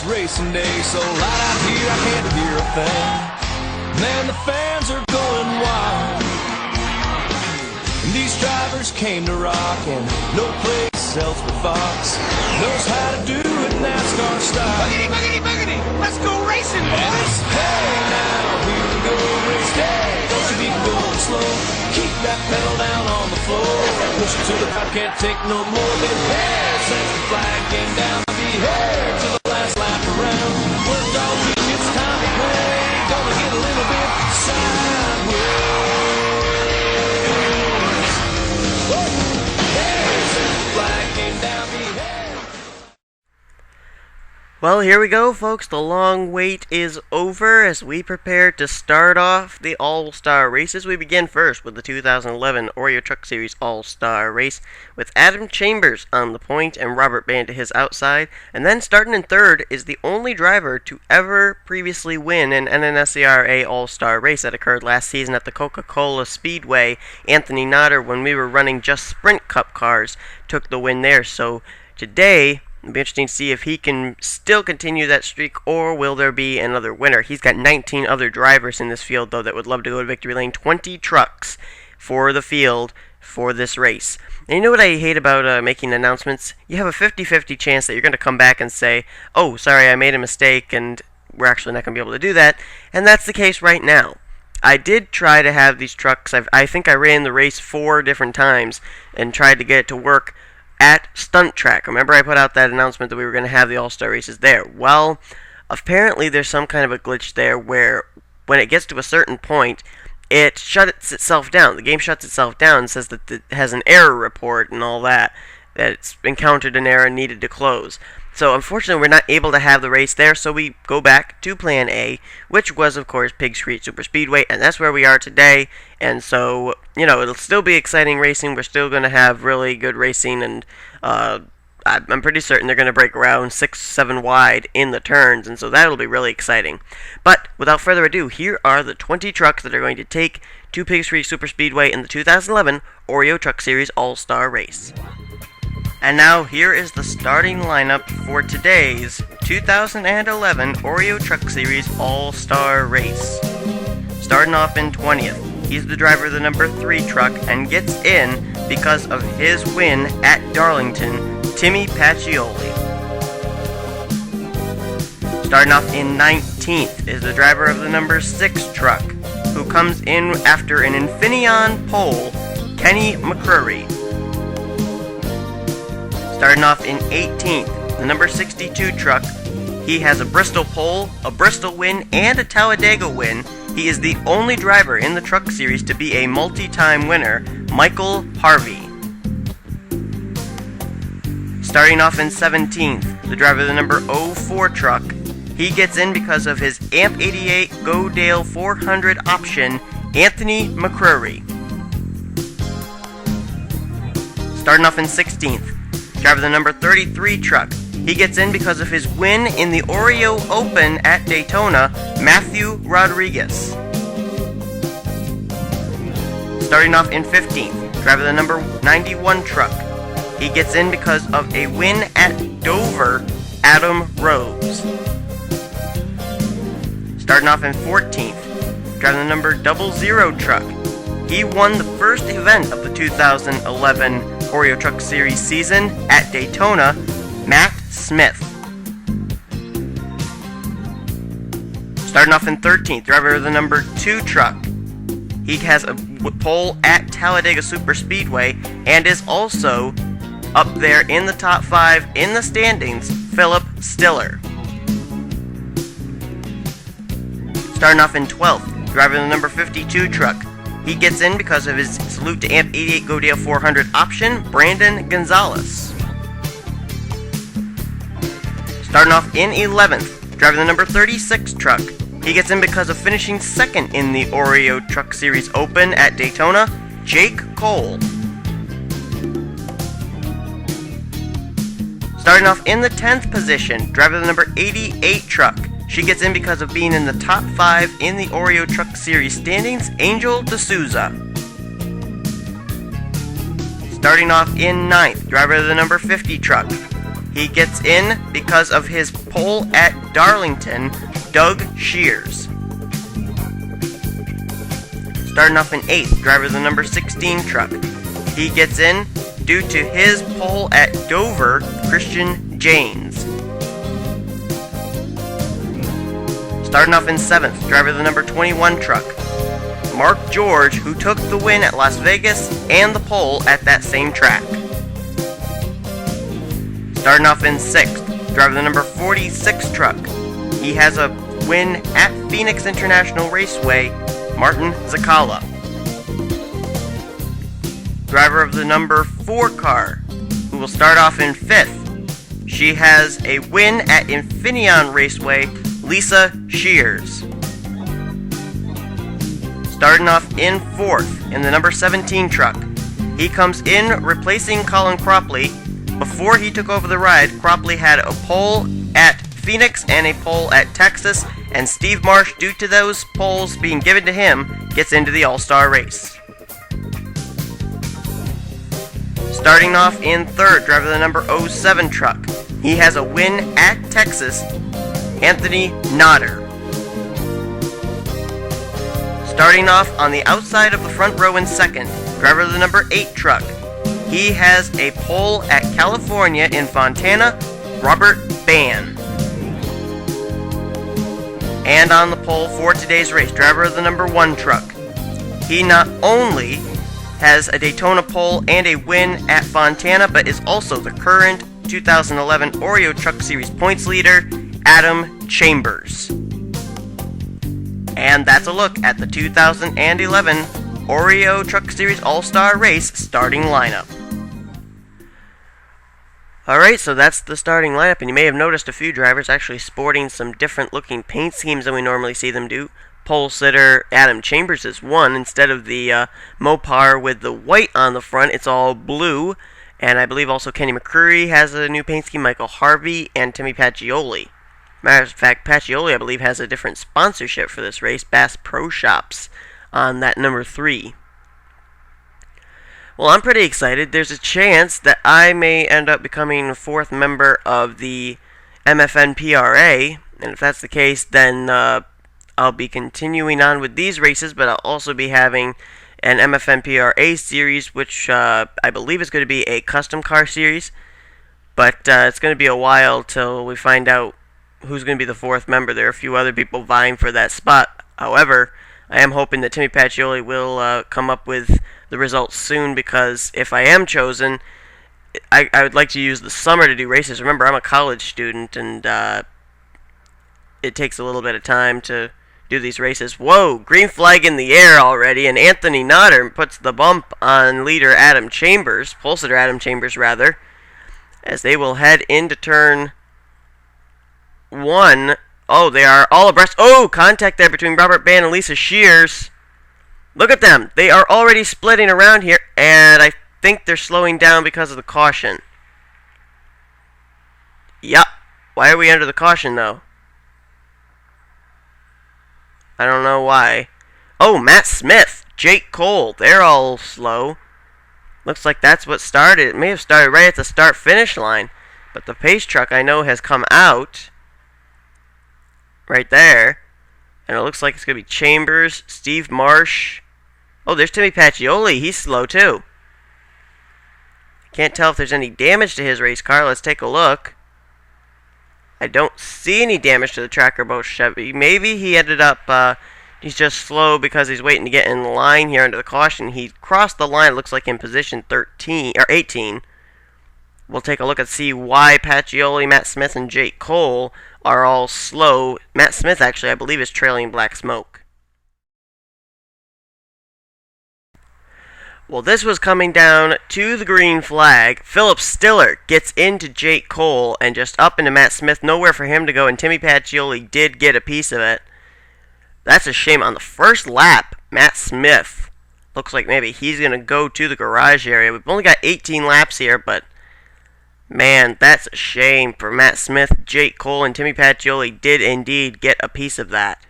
it's racing day, so loud out here I can't hear a thing. Man, the fans are going wild. And these drivers came to rock, and no place else but Fox knows how to do it NASCAR style. Boogity, boogity, boogity! Let's go racing, boys! And it's, hey now, here we go, race day. Don't you be going slow. Keep that pedal down on the floor. Push it to the crowd, can't take no more. Been here since the flag came down. I'll be here to the last lap around. Worked all week, it's time to play. Gonna get a little bit sideways. Here since the flag came down. Be here. Well, here we go, folks. The long wait is over as we prepare to start off the All-Star races. We begin first with the 2011 Oreo Truck Series All-Star race with Adam Chambers on the point and Robert Band to his outside. And then starting in third is the only driver to ever previously win an NNSCRA All-Star race that occurred last season at the Coca-Cola Speedway. Anthony Notter, when we were running just Sprint Cup cars, took the win there. So today, it'll be interesting to see if he can still continue that streak, or will there be another winner. He's got 19 other drivers in this field, though, that would love to go to victory lane. 20 trucks for the field for this race. And you know what I hate about making announcements? You have a 50-50 chance that you're going to come back and say, oh, sorry, I made a mistake, and we're actually not going to be able to do that. And that's the case right now. I did try to have these trucks. I think I ran the race 4 different times and tried to get it to work at Stunt Track. Remember I put out that announcement that we were going to have the All-Star races there. Well, apparently there's some kind of a glitch there where when it gets to a certain point, it shuts itself down. The game shuts itself down and says that it has an error report and all that it's encountered an error and needed to close. So unfortunately we're not able to have the race there, so we go back to plan A, which was of course Pigs Creek Super Speedway, and that's where we are today. And so, you know, it'll still be exciting racing. We're still going to have really good racing, and I'm pretty certain they're going to break around 6-7 wide in the turns, and so that'll be really exciting. But without further ado, here are the 20 trucks that are going to take to Pigs Creek Super Speedway in the 2011 Oreo Truck Series All-Star Race. And now, here is the starting lineup for today's 2011 Oreo Truck Series All-Star Race. Starting off in 20th, he's the driver of the number 3 truck and gets in because of his win at Darlington, Timmy Pacioli. Starting off in 19th is the driver of the number 6 truck, who comes in after an Infineon pole, Kenny McCrory. Starting off in 18th, the number 62 truck. He has a Bristol pole, a Bristol win, and a Talladega win. He is the only driver in the truck series to be a multi-time winner, Michael Harvey. Starting off in 17th, the driver of the number 04 truck. He gets in because of his AMP 88 Godale 400 option, Anthony McCrory. Starting off in 16th, driver of the number 33 truck. He gets in because of his win in the Oreo Open at Daytona, Matthew Rodriguez. Starting off in 15th, driver of the number 91 truck. He gets in because of a win at Dover, Adam Rose. Starting off in 14th, driving the number 00 truck. He won the first event of the 2011 Oreo Truck Series season at Daytona, Matt Smith. Starting off in 13th, driver of the number 2 truck. He has a pole at Talladega Super Speedway and is also up there in the top 5 in the standings, Philip Stiller. Starting off in 12th, driver of the number 52 truck. He gets in because of his salute to AMP 88 Godale 400 option, Brandon Gonzalez. Starting off in 11th, driving the number 36 truck. He gets in because of finishing second in the Oreo Truck Series Open at Daytona, Jake Cole. Starting off in the 10th position, driver the number 88 truck. She gets in because of being in the top 5 in the Oreo Truck Series standings, Angel D'Souza. Starting off in 9th, driver of the number 50 truck. He gets in because of his pole at Darlington, Doug Shears. Starting off in 8th, driver of the number 16 truck. He gets in due to his pole at Dover, Christian Janes. Starting off in 7th, driver of the number 21 truck. Mark George, who took the win at Las Vegas and the pole at that same track. Starting off in 6th, driver of the number 46 truck. He has a win at Phoenix International Raceway, Martin Zakala. Driver of the number 4 car, who will start off in 5th. She has a win at Infineon Raceway, Lisa Shears. Starting off in 4th in the number 17 truck. He comes in replacing Colin Cropley. Before he took over the ride, Cropley had a pole at Phoenix and a pole at Texas, and Steve Marsh, due to those poles being given to him, gets into the All-Star race. Starting off in 3rd, driver of the number 07 truck. He has a win at Texas, Anthony Nodder. Starting off on the outside of the front row in 2nd, driver of the number 8 truck. He has a pole at California in Fontana, Robert Bann. And on the pole for today's race, driver of the number 1 truck. He not only has a Daytona pole and a win at Fontana, but is also the current 2011 Oreo Truck Series points leader, Adam Chambers. And that's a look at the 2011 Oreo Truck Series All-Star Race starting lineup. Alright, so that's the starting lineup, and you may have noticed a few drivers actually sporting some different looking paint schemes than we normally see them do. Pole sitter Adam Chambers is one. Instead of the Mopar with the white on the front, it's all blue. And I believe also Kenny McCreary has a new paint scheme, Michael Harvey, and Timmy Pacioli. Matter of fact, Pacioli, I believe, has a different sponsorship for this race, Bass Pro Shops, on that number 3. Well, I'm pretty excited. There's a chance that I may end up becoming a 4th member of the MFNPRA, and if that's the case, then I'll be continuing on with these races, but I'll also be having an MFNPRA series, which I believe is going to be a custom car series, but it's going to be a while till we find out who's going to be the 4th member. There are a few other people vying for that spot. However, I am hoping that Timmy Pacioli will come up with the results soon, because if I am chosen, I would like to use the summer to do races. Remember, I'm a college student, and it takes a little bit of time to do these races. Whoa, green flag in the air already, and Anthony Nodder puts the bump on leader Adam Chambers, pole sitter Adam Chambers rather, as they will head into turn 1. Oh, they are all abreast. Oh, contact there between Robert Bann and Lisa Shears. Look at them. They are already splitting around here, and I think they're slowing down because of the caution. Yup. Why are we under the caution, though? I don't know why. Oh, Matt Smith, Jake Cole, they're all slow. Looks like that's what started. It may have started right at the start-finish line, but the pace truck, I know, has come out right there, and it looks like it's going to be Chambers, Steve Marsh. Oh, there's Timmy Pacioli. He's slow, too. Can't tell if there's any damage to his race car. Let's take a look. I don't see any damage to the Tracker Boat Chevy. Maybe he ended up, he's just slow because he's waiting to get in line here under the caution. He crossed the line, looks like in position 13, or 18. We'll take a look and see why Pacioli, Matt Smith, and Jake Cole are all slow. Matt Smith, actually, I believe, is trailing Black Smoke. Well, this was coming down to the green flag. Philip Stiller gets into Jake Cole and just up into Matt Smith. Nowhere for him to go, and Timmy Pacioli did get a piece of it. That's a shame. On the first lap, Matt Smith looks like maybe he's going to go to the garage area. We've only got 18 laps here, but man, that's a shame for Matt Smith. Jake Cole and Timmy Pacioli did indeed get a piece of that.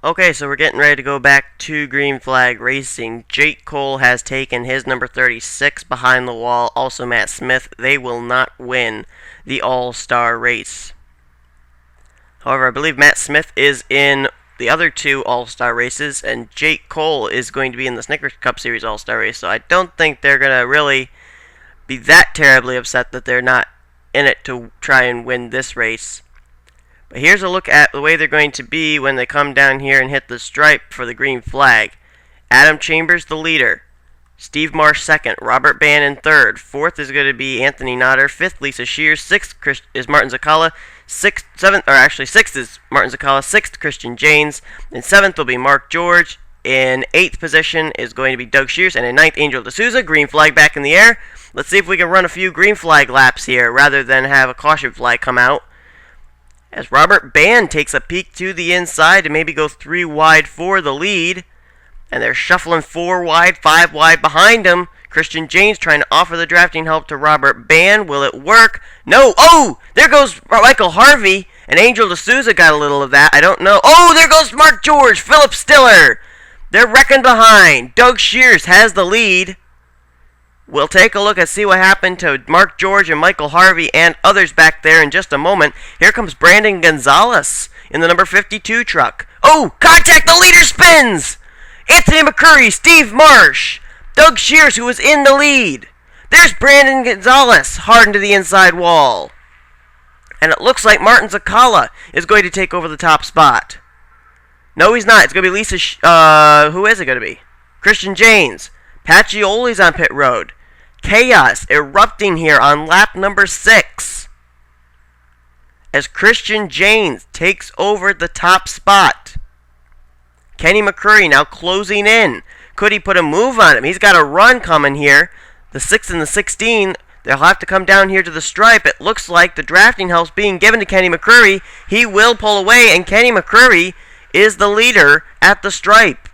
Okay, so we're getting ready to go back to Green Flag Racing. Jake Cole has taken his number 36 behind the wall. Also Matt Smith. They will not win the All-Star race. However, I believe Matt Smith is in the other two All-Star races, and Jake Cole is going to be in the Snickers Cup Series All-Star race, so I don't think they're going to really be that terribly upset that they're not in it to try and win this race. But here's a look at the way they're going to be when they come down here and hit the stripe for the green flag. Adam Chambers, the leader. Steve Marsh, second. Robert Bannon, third. Fourth is going to be Anthony Notter. Fifth, Lisa Shears. Sixth is Martin Zakala. Sixth is Martin Zakala. Sixth, Christian Janes. And seventh will be Mark George. In eighth position is going to be Doug Shears. And in ninth, Angel D'Souza. Green flag back in the air. Let's see if we can run a few green flag laps here rather than have a caution flag come out. As Robert Bann takes a peek to the inside to maybe go 3 wide for the lead. And they're shuffling 4 wide, 5 wide behind him. Christian James trying to offer the drafting help to Robert Bann. Will it work? No. Oh! There goes Michael Harvey. And Angel D'Souza got a little of that. I don't know. Oh! There goes Mark George. Philip Stiller. They're wrecking behind. Doug Shears has the lead. We'll take a look and see what happened to Mark George and Michael Harvey and others back there in just a moment. Here comes Brandon Gonzalez in the number 52 truck. Oh! Contact! The leader spins! Anthony McCurry, Steve Marsh, Doug Shears, who was in the lead. There's Brandon Gonzalez, hard into the inside wall. And it looks like Martin Zakala is going to take over the top spot. No, he's not. It's going to be Lisa... who is it going to be? Christian Janes. Pacioli's on pit road. Chaos erupting here on lap number 6. As Christian Janes takes over the top spot. Kenny McCurry now closing in. Could he put a move on him? He's got a run coming here. The 6 and the 16, they'll have to come down here to the stripe. It looks like the drafting help's being given to Kenny McCurry. He will pull away, and Kenny McCurry is the leader at the stripe.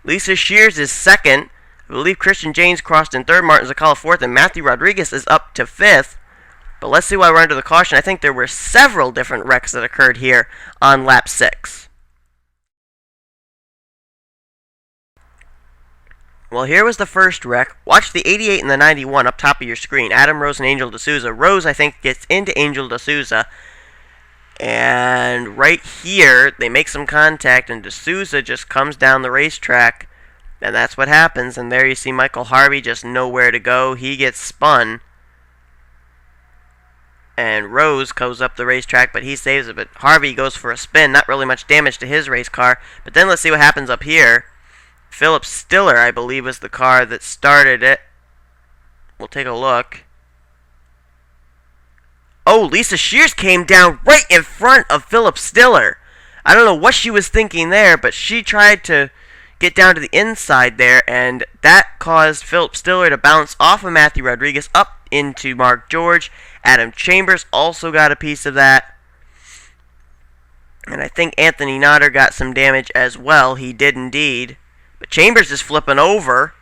Lisa Shears is second. I believe Christian James crossed in third, Martin Zakala fourth, and Matthew Rodriguez is up to fifth. But let's see why we're under the caution. I think there were several different wrecks that occurred here on lap 6. Well, here was the first wreck. Watch the 88 and the 91 up top of your screen. Adam Rose and Angel D'Souza. Rose, I think, gets into Angel D'Souza. And right here, they make some contact, and D'Souza just comes down the racetrack. And that's what happens. And there you see Michael Harvey just nowhere to go. He gets spun. And Rose goes up the racetrack, but he saves it. But Harvey goes for a spin. Not really much damage to his race car. But then let's see what happens up here. Philip Stiller, I believe, was the car that started it. We'll take a look. Oh, Lisa Shears came down right in front of Philip Stiller. I don't know what she was thinking there, but she tried to get down to the inside there, and that caused Philip Stiller to bounce off of Matthew Rodriguez up into Mark George. Adam Chambers also got a piece of that. And I think Anthony Notter got some damage as well. He did indeed. But Chambers is flipping over.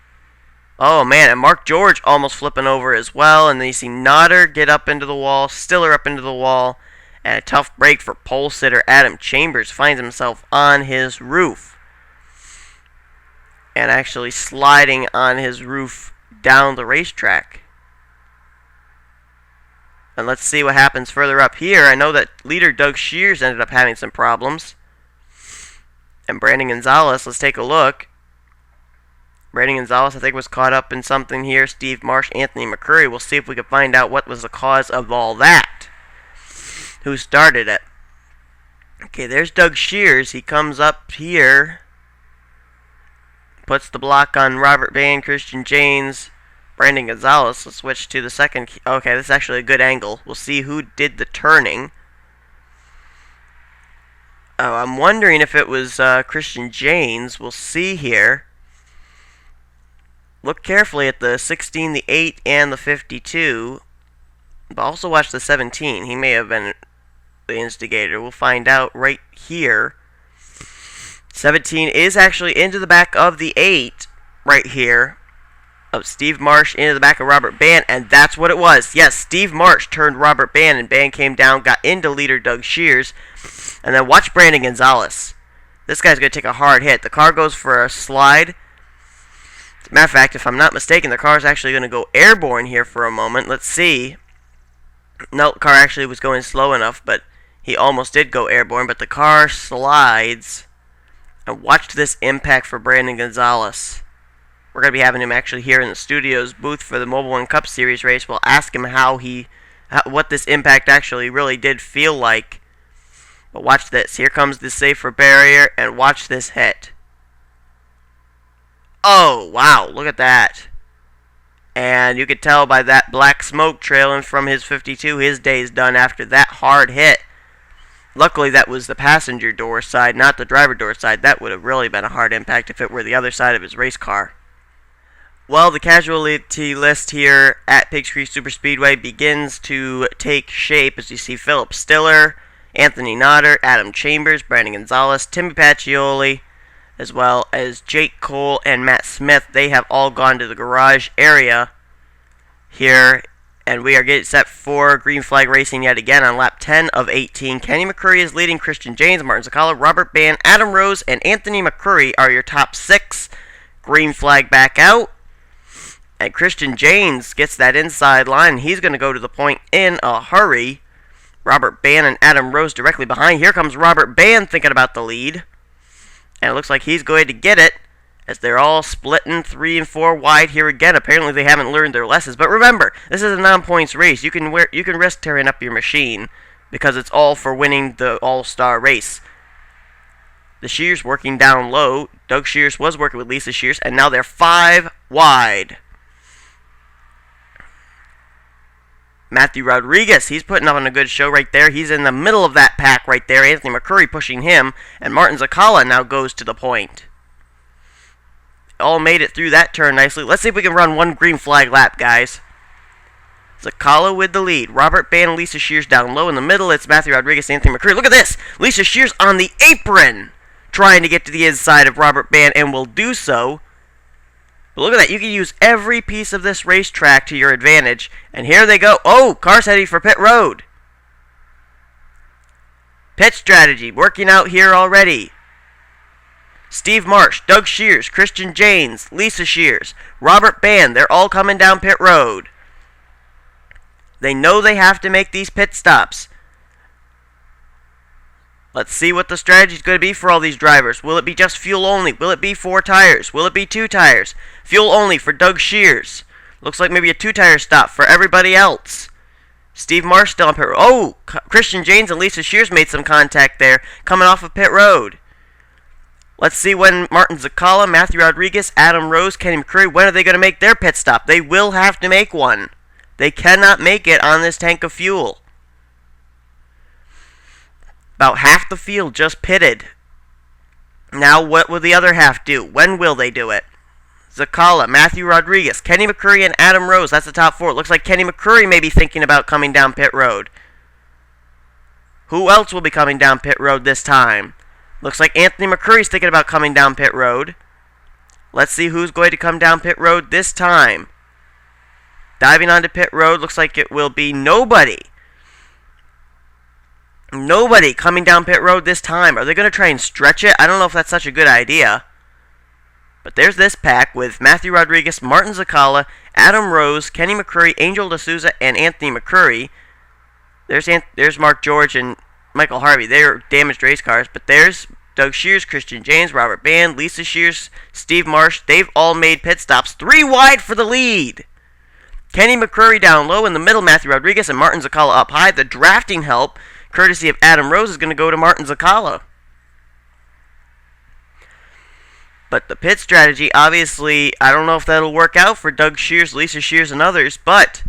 Oh, man, and Mark George almost flipping over as well. And then you see Notter get up into the wall, Stiller up into the wall. And a tough break for pole sitter Adam Chambers. Finds himself on his roof. And actually sliding on his roof down the racetrack. And let's see what happens further up here. I know that leader Doug Shears ended up having some problems. And Brandon Gonzalez, let's take a look. Brandon Gonzalez, I think, was caught up in something here. Steve Marsh, Anthony McCurry. We'll see if we can find out what was the cause of all that. Who started it. Okay, there's Doug Shears. He comes up here. Puts the block on Robert Bann, Christian Janes, Brandon Gonzalez. Let's switch to the second. Okay, this is actually a good angle. We'll see who did the turning. Oh, I'm wondering if it was Christian Janes. We'll see here. Look carefully at the 16, the 8, and the 52. But also watch the 17. He may have been the instigator. We'll find out right here. 17 is actually into the back of the 8 right here. Of Steve Marsh into the back of Robert Bann. And that's what it was. Yes, Steve Marsh turned Robert Bann, and Bann came down, got into leader Doug Shears. And then watch Brandon Gonzalez. This guy's going to take a hard hit. The car goes for a slide. As a matter of fact, if I'm not mistaken, the car is actually going to go airborne here for a moment. Let's see. No, the car actually was going slow enough, but he almost did go airborne. But the car slides. And watch this impact for Brandon Gonzalez. We're going to be having him actually here in the studio's booth for the Mobile One Cup Series race. We'll ask him what this impact actually really did feel like. But watch this. Here comes the safer barrier, and watch this hit. Oh, wow, look at that. And you could tell by that black smoke trailing from his 52, his day's done after that hard hit. Luckily, that was the passenger door side, not the driver door side. That would have really been a hard impact if it were the other side of his race car. Well, the casualty list here at Pigs Creek Superspeedway begins to take shape as you see Philip Stiller, Anthony Nodder, Adam Chambers, Brandon Gonzalez, Timmy Pacioli, as well as Jake Cole and Matt Smith. They have all gone to the garage area here, and we are getting set for green flag racing yet again on lap 10 of 18. Kenny McCurry is leading. Christian James, Martin Zakala, Robert Ban, Adam Rose, and Anthony McCurry are your top 6. Green flag back out. And Christian James gets that inside line. He's going to go to the point in a hurry. Robert Ban and Adam Rose directly behind. Here comes Robert Ban thinking about the lead. And it looks like he's going to get it as they're all splitting 3 and 4 wide here again. Apparently they haven't learned their lessons. But remember, this is a non-points race. You can risk tearing up your machine because it's all for winning the All-Star race. The Shears working down low. Doug Shears was working with Lisa Shears, and now they're 5 wide. Matthew Rodriguez, he's putting on a good show right there. He's in the middle of that pack right there. Anthony McCurry pushing him, and Martin Zakala now goes to the point. All made it through that turn nicely. Let's see if we can run one green flag lap, guys. Zakala with the lead. Robert Ban and Lisa Shears down low. In the middle, it's Matthew Rodriguez and Anthony McCurry. Look at this! Lisa Shears on the apron, trying to get to the inside of Robert Ban, and will do so. But look at that. You can use every piece of this racetrack to your advantage. And here they go. Oh, car's heading for pit road. Pit strategy working out here already. Steve Marsh, Doug Shears, Christian James, Lisa Shears, Robert Ban, they're all coming down pit road. They know they have to make these pit stops. Let's see what the strategy is going to be for all these drivers. Will it be just fuel only? Will it be 4 tires? Will it be 2 tires? Fuel only for Doug Shears. Looks like maybe a 2-tire stop for everybody else. Steve Marsh still on pit road. Oh, Christian James and Lisa Shears made some contact there coming off of pit road. Let's see when Martin Zakala, Matthew Rodriguez, Adam Rose, Kenny McCurry, when are they going to make their pit stop? They will have to make one. They cannot make it on this tank of fuel. About half the field just pitted. Now what will the other half do? When will they do it? Zakala, Matthew Rodriguez, Kenny McCurry, and Adam Rose. That's the top 4. It looks like Kenny McCurry may be thinking about coming down pit road. Who else will be coming down pit road this time? Looks like Anthony McCurry's thinking about coming down pit road. Let's see who's going to come down pit road this time. Diving onto pit road, looks like it will be nobody. Nobody coming down pit road this time. Are they going to try and stretch it? I don't know if that's such a good idea. But there's this pack with Matthew Rodriguez, Martin Zakala, Adam Rose, Kenny McCurry, Angel D'Souza, and Anthony McCurry. There's Mark George and Michael Harvey. They're damaged race cars. But there's Doug Shears, Christian James, Robert Ban, Lisa Shears, Steve Marsh. They've all made pit stops. 3 wide for the lead. Kenny McCurry down low. In the middle, Matthew Rodriguez and Martin Zakala up high. The drafting help, courtesy of Adam Rose, is going to go to Martin Zakala. But the pit strategy, obviously, I don't know if that'll work out for Doug Shears, Lisa Shears, and others, but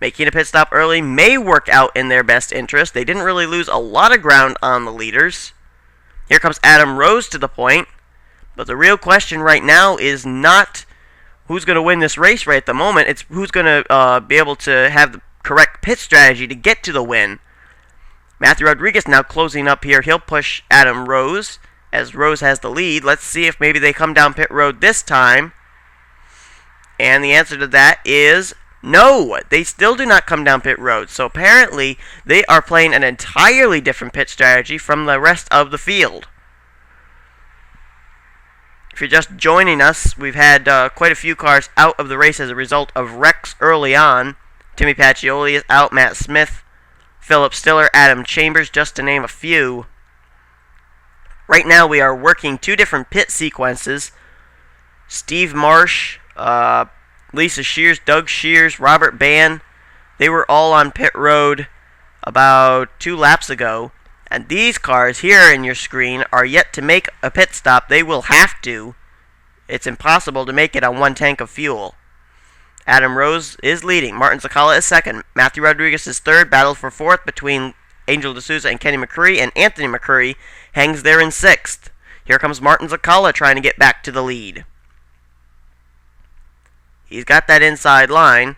making a pit stop early may work out in their best interest. They didn't really lose a lot of ground on the leaders. Here comes Adam Rose to the point. But the real question right now is not who's going to win this race right at the moment. It's who's going to be able to have the correct pit strategy to get to the win. Matthew Rodriguez now closing up here. He'll push Adam Rose as Rose has the lead. Let's see if maybe they come down pit road this time. And the answer to that is no. They still do not come down pit road. So apparently they are playing an entirely different pit strategy from the rest of the field. If you're just joining us, we've had quite a few cars out of the race as a result of wrecks early on. Timmy Pacioli is out, Matt Smith, Philip Stiller, Adam Chambers, just to name a few. Right now we are working two different pit sequences. Steve Marsh, Lisa Shears, Doug Shears, Robert Bann, they were all on pit road about 2 laps ago. And these cars here in your screen are yet to make a pit stop. They will have to. It's impossible to make it on 1 tank of fuel. Adam Rose is leading. Martin Zakala is second. Matthew Rodriguez is third. Battle for fourth between Angel D'Souza and Kenny McCurry. And Anthony McCurry hangs there in sixth. Here comes Martin Zakala trying to get back to the lead. He's got that inside line.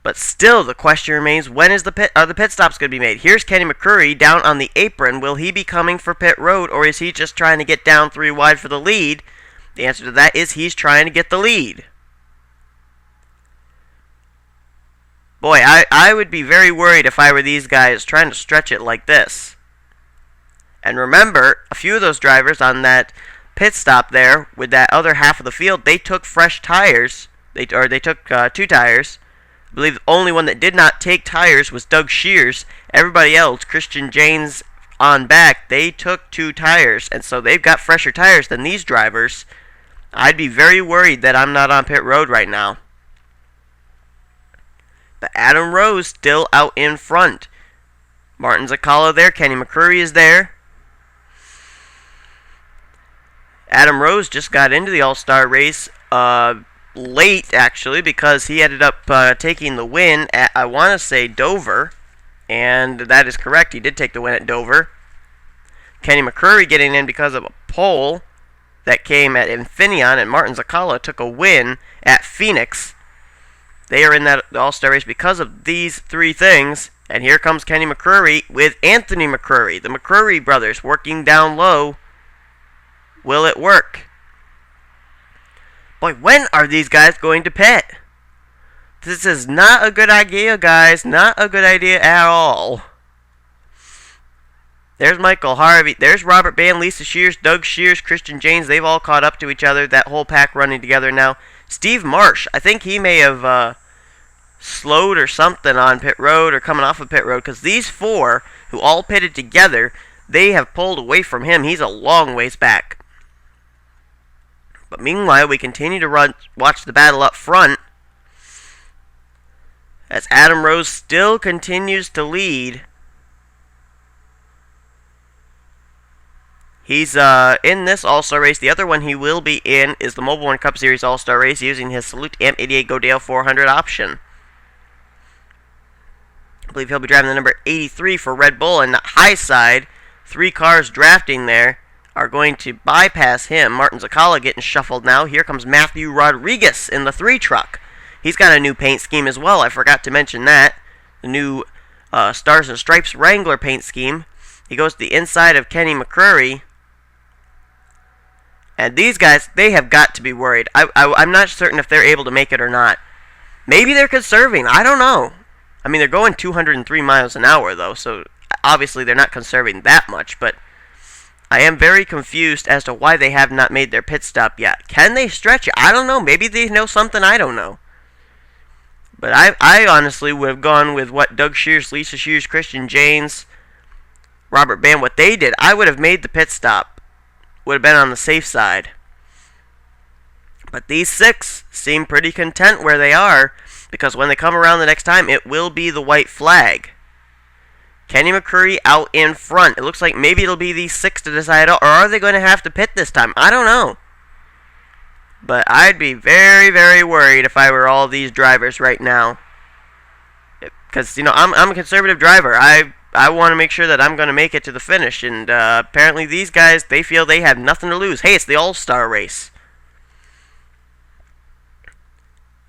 But still, the question remains, when are the pit stops going to be made? Here's Kenny McCurry down on the apron. Will he be coming for pit road, or is he just trying to get down 3 wide for the lead? The answer to that is he's trying to get the lead. Boy, I would be very worried if I were these guys trying to stretch it like this. And remember, a few of those drivers on that pit stop there with that other half of the field, they took fresh tires. They took 2 tires. I believe the only one that did not take tires was Doug Shears. Everybody else, Christian Janes on back, they took 2 tires, and so they've got fresher tires than these drivers. I'd be very worried that I'm not on pit road right now. But Adam Rose still out in front. Martin Zakala there, Kenny McCurry is there. Adam Rose just got into the All-Star race late, actually, because he ended up taking the win at, I want to say, Dover. And that is correct. He did take the win at Dover. Kenny McCurry getting in because of a pole that came at Infineon, and Martin Zakala took a win at Phoenix. They are in that All-Star race because of these 3 things. And here comes Kenny McCurry with Anthony McCurry. The McCurry brothers working down low. Will it work? Boy, when are these guys going to pit? This is not a good idea, guys. Not a good idea at all. There's Michael Harvey. There's Robert Bann, Lisa Shears, Doug Shears, Christian Janes. They've all caught up to each other. That whole pack running together now. Steve Marsh, I think he may have slowed or something on pit road or coming off of pit road, because these 4 who all pitted together, they have pulled away from him. He's a long ways back. But meanwhile, we continue to watch the battle up front as Adam Rose still continues to lead. He's in this All-Star race. The other one he will be in is the Mobile One Cup Series All-Star race using his Salute Amp 88 Godale 400 option. I believe he'll be driving the number 83 for Red Bull, and the high side, 3 cars drafting there, are going to bypass him. Martin Zakala getting shuffled now. Here comes Matthew Rodriguez in the 3 truck. He's got a new paint scheme as well. I forgot to mention that. The new Stars and Stripes Wrangler paint scheme. He goes to the inside of Kenny McCurry. And these guys, they have got to be worried. I'm not certain if they're able to make it or not. Maybe they're conserving. I don't know. I mean, they're going 203 miles an hour, though, so obviously they're not conserving that much, but I am very confused as to why they have not made their pit stop yet. Can they stretch it? I don't know. Maybe they know something I don't know. But I honestly would have gone with what Doug Shears, Lisa Shears, Christian Janes, Robert Bann, what they did. I would have made the pit stop. Would have been on the safe side. But these 6 seem pretty content where they are, because when they come around the next time, it will be the white flag. Kenny McCurry out in front. It looks like maybe it'll be these 6 to decide, or are they going to have to pit this time? I don't know. But I'd be very, very worried if I were all these drivers right now. Because, you know, I'm a conservative driver. I want to make sure that I'm going to make it to the finish. And apparently these guys, they feel they have nothing to lose. Hey, it's the All-Star race.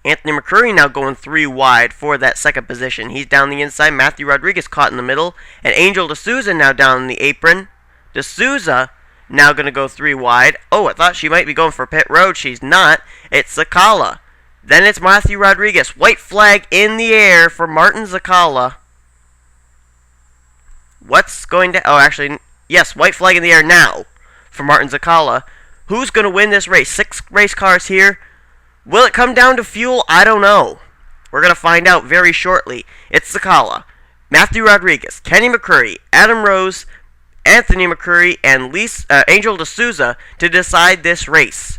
Anthony McCurry now going 3 wide for that second position. He's down the inside. Matthew Rodriguez caught in the middle. And Angel D'Souza now down in the apron. D'Souza now going to go 3 wide. Oh, I thought she might be going for pit road. She's not. It's Zakala. Then it's Matthew Rodriguez. White flag in the air for Martin Zakala. What's going to... Oh, actually, yes, white flag in the air now for Martin Zakala. Who's going to win this race? 6 race cars here. Will it come down to fuel? I don't know. We're going to find out very shortly. It's Sakala, Matthew Rodriguez, Kenny McCurry, Adam Rose, Anthony McCurry, and Angel D'Souza to decide this race.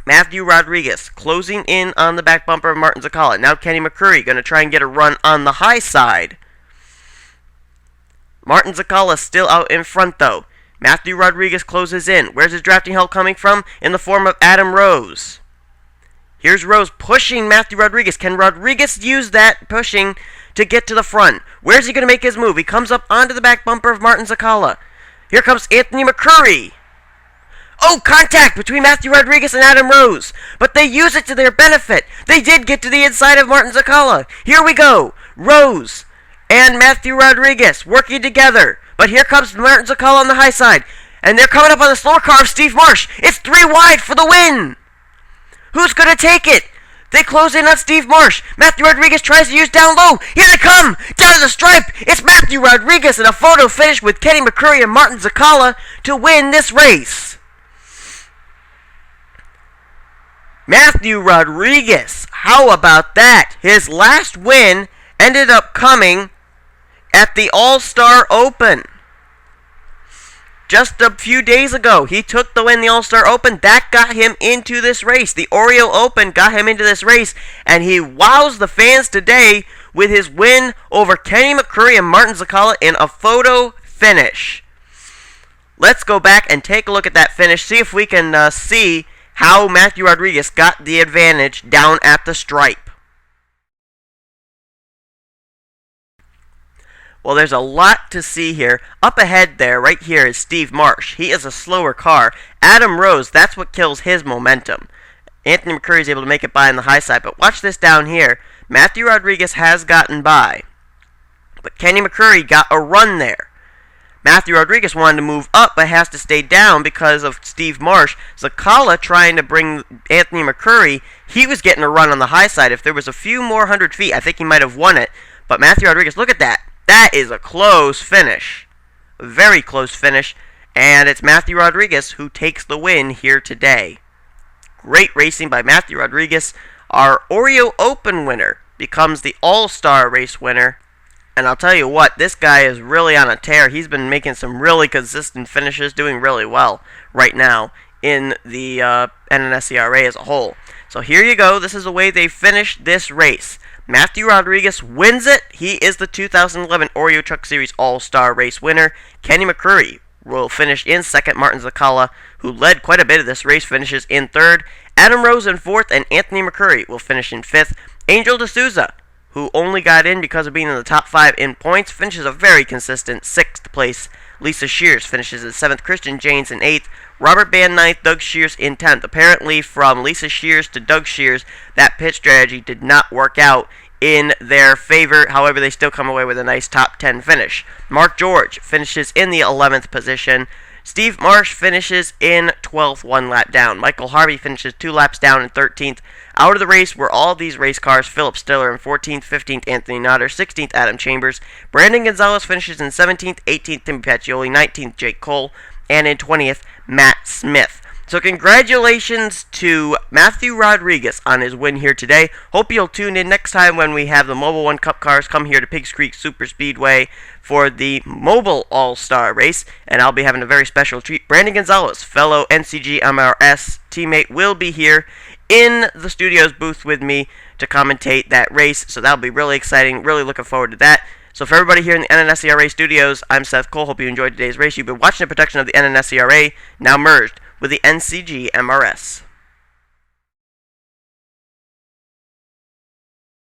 Matthew Rodriguez closing in on the back bumper of Martin Zakala. Now Kenny McCurry going to try and get a run on the high side. Martin Zakala still out in front though. Matthew Rodriguez closes in. Where's his drafting help coming from? In the form of Adam Rose. Here's Rose pushing Matthew Rodriguez. Can Rodriguez use that pushing to get to the front? Where's he going to make his move? He comes up onto the back bumper of Martin Zakala. Here comes Anthony McCurry. Oh, contact between Matthew Rodriguez and Adam Rose. But they use it to their benefit. They did get to the inside of Martin Zakala. Here we go. Rose and Matthew Rodriguez working together. But here comes Martin Zakala on the high side. And they're coming up on the slower car of Steve Marsh. It's 3 wide for the win. Who's going to take it? They close in on Steve Marsh. Matthew Rodriguez tries to use down low. Here they come. Down to the stripe. It's Matthew Rodriguez in a photo finish with Kenny McCurry and Martin Zakala to win this race. Matthew Rodriguez. How about that? His last win ended up coming at the All-Star Open. Just a few days ago, he took the win in the All-Star Open. That got him into this race. The Oreo Open got him into this race, and he wows the fans today with his win over Kenny McCurry and Martin Zakala in a photo finish. Let's go back and take a look at that finish, see if we can see how Matthew Rodriguez got the advantage down at the stripe. Well, there's a lot to see here. Up ahead there, right here, is Steve Marsh. He is a slower car. Adam Rose, that's what kills his momentum. Anthony McCurry is able to make it by on the high side. But watch this down here. Matthew Rodriguez has gotten by. But Kenny McCurry got a run there. Matthew Rodriguez wanted to move up, but has to stay down because of Steve Marsh. Zakala trying to bring Anthony McCurry. He was getting a run on the high side. If there was a few more 100 feet, I think he might have won it. But Matthew Rodriguez, look at that. That is a close finish. A very close finish. And it's Matthew Rodriguez who takes the win here today. Great racing by Matthew Rodriguez. Our Oreo Open winner becomes the All-Star race winner. And I'll tell you what, this guy is really on a tear. He's been making some really consistent finishes, doing really well right now in the NNSCRA as a whole. So here you go. This is the way they finished this race. Matthew Rodriguez wins it. He is the 2011 Oreo Truck Series All-Star Race winner. Kenny McCurry will finish in second. Martin Zakala, who led quite a bit of this race, finishes in third. Adam Rose in fourth, and Anthony McCurry will finish in fifth. Angel D'Souza, who only got in because of being in the top 5 in points, finishes a very consistent 6th place. Lisa Shears finishes in 7th. Christian Janes in 8th. Robert Band 9th. Doug Shears in 10th. Apparently, from Lisa Shears to Doug Shears, that pit strategy did not work out in their favor. However, they still come away with a nice top 10 finish. Mark George finishes in the 11th position. Steve Marsh finishes in 12th, 1 lap down. Michael Harvey finishes 2 laps down in 13th. Out of the race were all these race cars. Philip Stiller in 14th, 15th, Anthony Notter, 16th, Adam Chambers. Brandon Gonzalez finishes in 17th, 18th, Timmy Pacioli, 19th, Jake Cole, and in 20th, Matt Smith. So congratulations to Matthew Rodriguez on his win here today. Hope you'll tune in next time when we have the Mobile One Cup cars come here to Pigs Creek Super Speedway for the Mobile All-Star Race. And I'll be having a very special treat. Brandon Gonzalez, fellow NCG MRS teammate, will be here in the studios booth with me to commentate that race. So that'll be really exciting. Really looking forward to that. So for everybody here in the NNSCRA studios, I'm Seth Cole. Hope you enjoyed today's race. You've been watching a production of the NNSCRA, now merged with the NCG MRS.